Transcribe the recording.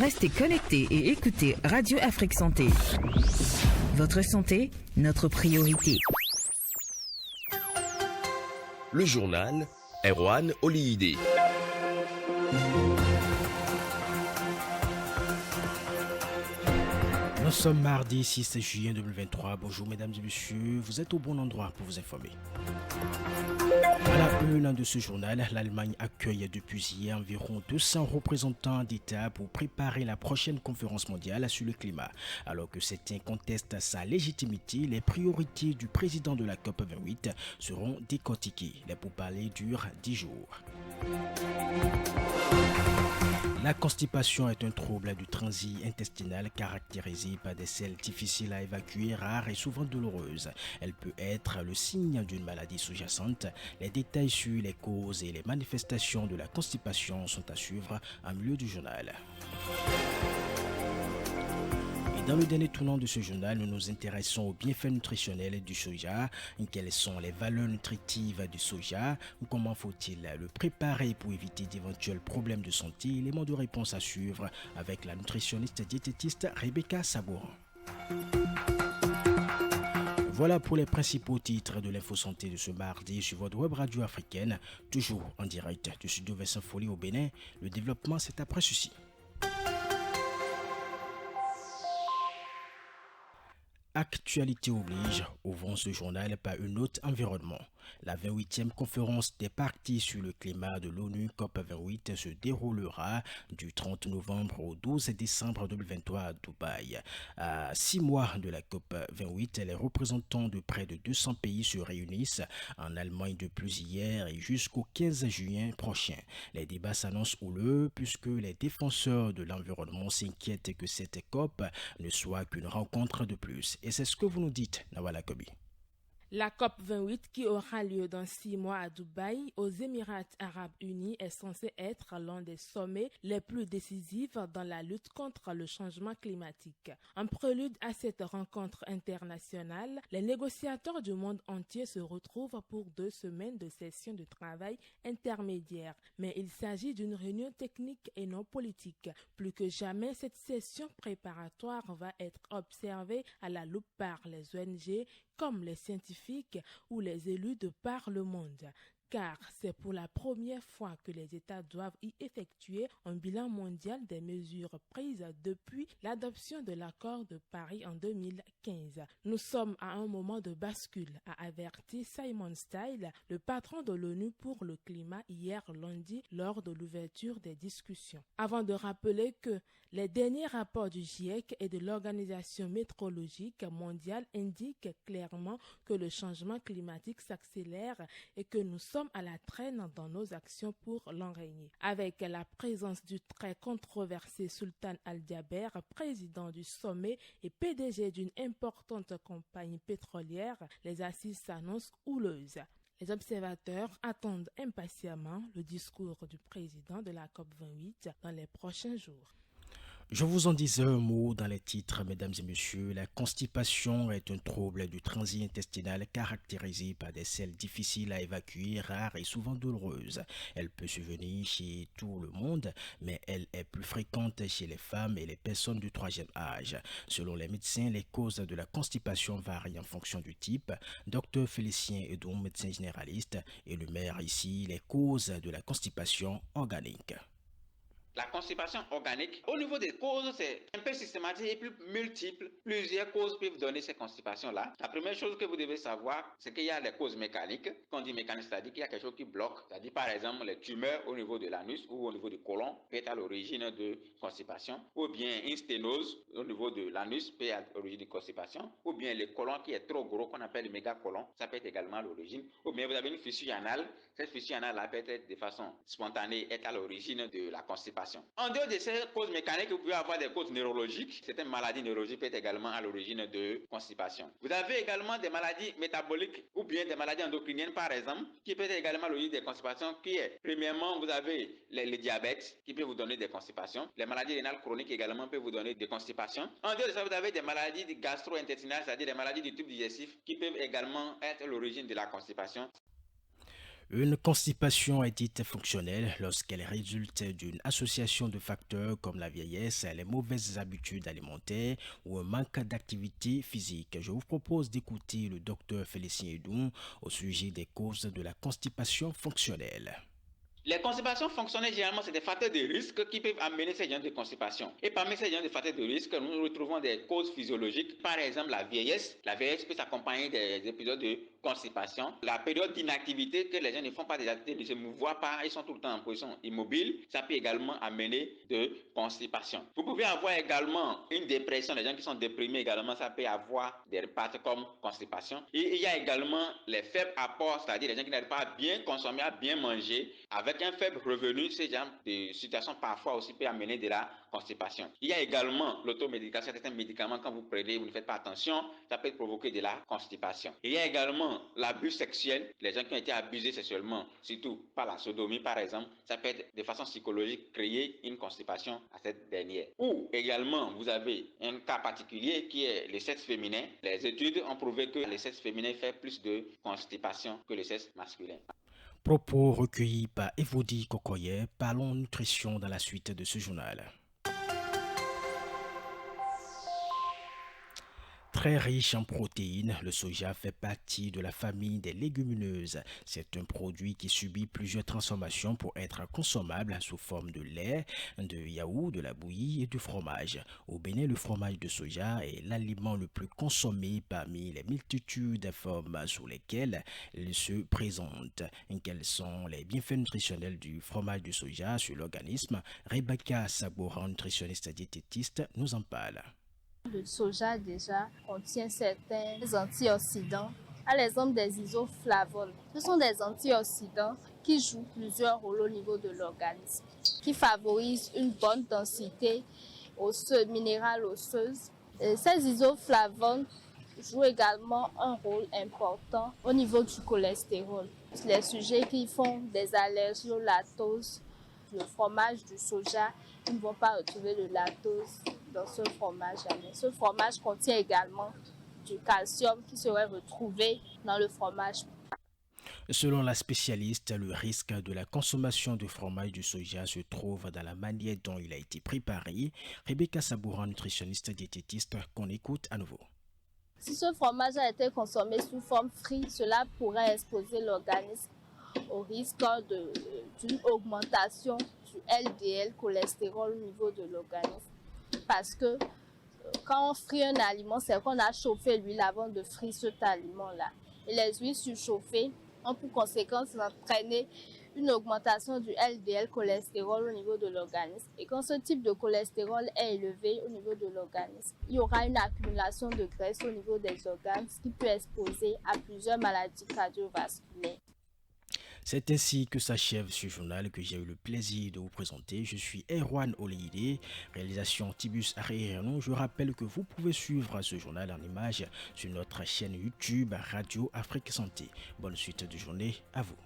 Restez connectés et écoutez Radio Afrique Santé. Votre santé, notre priorité. Le journal Erwan Oliidé. Nous sommes mardi 6 juillet 2023. Bonjour mesdames et messieurs, vous êtes au bon endroit pour vous informer. À la une de ce journal, l'Allemagne accueille depuis hier environ 200 représentants d'État pour préparer la prochaine conférence mondiale sur le climat. Alors que certains contestent sa légitimité, les priorités du président de la COP28 seront décortiquées. Les pourparlers durent 10 jours. La constipation est un trouble du transit intestinal caractérisé par des selles difficiles à évacuer, rares et souvent douloureuses. Elle peut être le signe d'une maladie sous-jacente. Les détails sur les causes et les manifestations de la constipation sont à suivre en milieu du journal. Dans le dernier tournant de ce journal, nous nous intéressons aux bienfaits nutritionnels du soja. Quelles sont les valeurs nutritives du soja? Comment faut-il le préparer pour éviter d'éventuels problèmes de santé? Éléments de réponse à suivre avec la nutritionniste diététiste Rebecca Sabourin. Voilà pour les principaux titres de l'Info Santé de ce mardi sur votre web radio africaine, toujours en direct du studio Vincent Folly au Bénin. Le développement, c'est après ceci. Actualité oblige, ouvrons ce journal par une note environnement. La 28e conférence des parties sur le climat de l'ONU COP28 se déroulera du 30 novembre au 12 décembre 2023 à Dubaï. À 6 mois de la COP28, les représentants de près de 200 pays se réunissent en Allemagne depuis hier et jusqu'au 15 juin prochain. Les débats s'annoncent houleux puisque les défenseurs de l'environnement s'inquiètent que cette COP ne soit qu'une rencontre de plus. Et c'est ce que vous nous dites, Nawala Kobi. La COP28 qui aura lieu dans 6 mois à Dubaï, aux Émirats arabes unis, est censée être l'un des sommets les plus décisifs dans la lutte contre le changement climatique. En prélude à cette rencontre internationale, les négociateurs du monde entier se retrouvent pour 2 semaines de sessions de travail intermédiaires. Mais il s'agit d'une réunion technique et non politique. Plus que jamais, cette session préparatoire va être observée à la loupe par les ONG, comme les scientifiques ou les élus de par le monde. Car c'est pour la première fois que les États doivent y effectuer un bilan mondial des mesures prises depuis l'adoption de l'accord de Paris en 2015. Nous sommes à un moment de bascule, a averti Simon Style, le patron de l'ONU pour le climat, hier lundi lors de l'ouverture des discussions. Avant de rappeler que les derniers rapports du GIEC et de l'Organisation météorologique mondiale indiquent clairement que le changement climatique s'accélère et que nous sommes à la traîne dans nos actions pour l'enrayer. Avec la présence du très controversé Sultan Al-Jaber, président du sommet et PDG d'une importante compagnie pétrolière, les assises s'annoncent houleuses. Les observateurs attendent impatiemment le discours du président de la COP28 dans les prochains jours. Je vous en disais un mot dans les titres, mesdames et messieurs. La constipation est un trouble du transit intestinal caractérisé par des selles difficiles à évacuer, rares et souvent douloureuses. Elle peut survenir chez tout le monde, mais elle est plus fréquente chez les femmes et les personnes du 3e âge. Selon les médecins, les causes de la constipation varient en fonction du type. Dr Félicien Edon, médecin généraliste, énumère ici les causes de la constipation organique. La constipation organique, au niveau des causes, c'est un peu systématique et plus multiple. Plusieurs causes peuvent donner ces constipations-là. La première chose que vous devez savoir, c'est qu'il y a des causes mécaniques. Quand on dit mécanique, c'est-à-dire qu'il y a quelque chose qui bloque. C'est-à-dire, par exemple, les tumeurs au niveau de l'anus ou au niveau du côlon peut être à l'origine de constipation. Ou bien une sténose au niveau de l'anus peut être à l'origine de constipation. Ou bien le côlon qui est trop gros, qu'on appelle le mégacolon, ça peut être également à l'origine. Ou bien vous avez une fissure anale. Cette fissure anale-là peut être de façon spontanée, être à l'origine de la constipation. En dehors de ces causes mécaniques, vous pouvez avoir des causes neurologiques. Certaines maladies neurologiques peuvent être également à l'origine de constipation. Vous avez également des maladies métaboliques ou bien des maladies endocriniennes, par exemple, qui peuvent être également à l'origine des constipations, qui est, premièrement, vous avez le diabète qui peut vous donner des constipations. Les maladies rénales chroniques également peuvent vous donner des constipations. En dehors de ça, vous avez des maladies gastro-intestinales, c'est-à-dire des maladies du tube digestif qui peuvent également être à l'origine de la constipation. Une constipation est dite fonctionnelle lorsqu'elle résulte d'une association de facteurs comme la vieillesse, les mauvaises habitudes alimentaires ou un manque d'activité physique. Je vous propose d'écouter le docteur Félicien Edou au sujet des causes de la constipation fonctionnelle. Les constipations fonctionnelles, généralement, c'est des facteurs de risque qui peuvent amener ces genres de constipation. Et parmi ces genres de facteurs de risque, nous retrouvons des causes physiologiques. Par exemple, la vieillesse. La vieillesse peut s'accompagner des épisodes de constipation. La période d'inactivité, que les gens ne font pas des activités, ne se mouvoient pas, ils sont tout le temps en position immobile, ça peut également amener de constipation. Vous pouvez avoir également une dépression. Les gens qui sont déprimés également, ça peut avoir des impacts comme constipation. Et il y a également les faibles apports, c'est-à-dire les gens qui n'arrivent pas à bien consommer, à bien manger, avec un faible revenu, ces genres de situations parfois aussi peut amener de la constipation. Il y a également l'automédication, certains médicaments, quand vous prenez, vous ne faites pas attention, ça peut provoquer de la constipation. Il y a également l'abus sexuel, les gens qui ont été abusés sexuellement, surtout par la sodomie par exemple, ça peut être de façon psychologique créer une constipation à cette dernière. Ou également, vous avez un cas particulier qui est le sexe féminin. Les études ont prouvé que le sexe féminin fait plus de constipation que le sexe masculin. Propos recueillis par Evody Kokoye, parlons nutrition dans la suite de ce journal. Très riche en protéines, le soja fait partie de la famille des légumineuses. C'est un produit qui subit plusieurs transformations pour être consommable sous forme de lait, de yaourt, de la bouillie et du fromage. Au Bénin, le fromage de soja est l'aliment le plus consommé parmi les multitudes de formes sous lesquelles il se présente. Quels sont les bienfaits nutritionnels du fromage de soja sur l'organisme? Rebecca Sabouran, nutritionniste diététiste, nous en parle. Le soja déjà contient certains antioxydants, à l'exemple des isoflavones. Ce sont des antioxydants qui jouent plusieurs rôles au niveau de l'organisme, qui favorisent une bonne densité minérale osseuse. Ces isoflavones jouent également un rôle important au niveau du cholestérol. Les sujets qui font des allergies au lactose, le fromage du soja, ils ne vont pas retrouver le lactose dans ce fromage. Ce fromage contient également du calcium qui serait retrouvé dans le fromage. Selon la spécialiste, le risque de la consommation de fromage du soja se trouve dans la manière dont il a été préparé. Rebecca Sabouran, nutritionniste diététiste, qu'on écoute à nouveau. Si ce fromage a été consommé sous forme frite, cela pourrait exposer l'organisme au risque d'une augmentation du LDL, cholestérol au niveau de l'organisme. Parce que quand on frit un aliment, c'est qu'on a chauffé l'huile avant de frire cet aliment-là. Et les huiles surchauffées ont pour conséquence d'entraîner une augmentation du LDL, cholestérol au niveau de l'organisme. Et quand ce type de cholestérol est élevé au niveau de l'organisme, il y aura une accumulation de graisse au niveau des organes, ce qui peut exposer à plusieurs maladies cardiovasculaires. C'est ainsi que s'achève ce journal que j'ai eu le plaisir de vous présenter. Je suis Erwan Oleide, réalisation Tibus Aréanon. Je rappelle que vous pouvez suivre ce journal en images sur notre chaîne YouTube Radio Afrique Santé. Bonne suite de journée à vous.